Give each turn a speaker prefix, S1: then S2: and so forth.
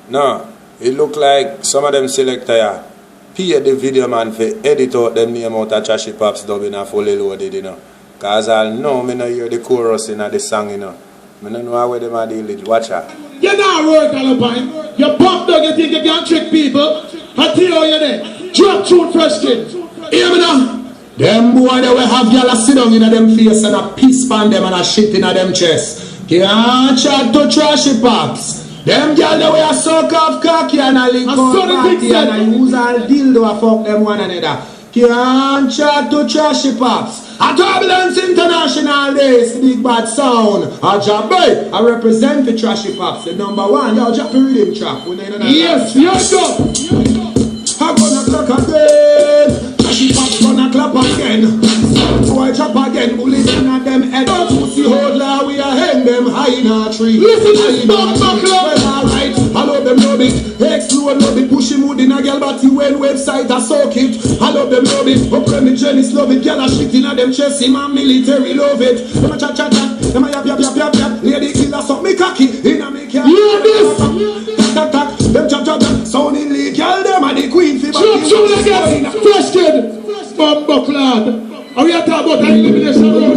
S1: No, it look like some of them selector ya pay the video man for edit out them name out of Trashy Pops dubbing and fully loaded, you know. Cause I know me no hear the chorus in the song, you know. Me no know where them are deal with. Watch out.
S2: You not work all the time. You pop dog, you think you can trick people. I tell you there. Drop tune first kid. Hear me now. Them boy they will have y'all sit down in them face and a piece pan them and a shit in them chest. Can't chat to Trashy Pops. Them girl they will suck off cocky and a lick up party and a use all dildo a fuck them one another. Can't chat to Trashy Pops. A Turbulence International Days, big bad sound. A job boy, I represent the Trashy Pops, the number one. Y'all drop a rhythm track. Yes, yes, go. I'm gonna clock again. Trashy Pops gonna clap again. Boy chop again, bullets in them head. Pussy hodler, we are hang them high in a tree. Listen to this well, alright, I love them love it. Explode love it, push him wood in a girl body when website I soak it. I love them love it, up me jealous love it. Girl a shit in a them chest, him and military love it. Them a chat chat chat, them a yap yap yap yap yap. Lady killer suck me cocky, in a me car. Hear this! Tack tack, them chop chop chop. Sounding league, girl them a the queen fever. Chop chop again, fresh kid, bomb bucklad. Are we talking about elimination?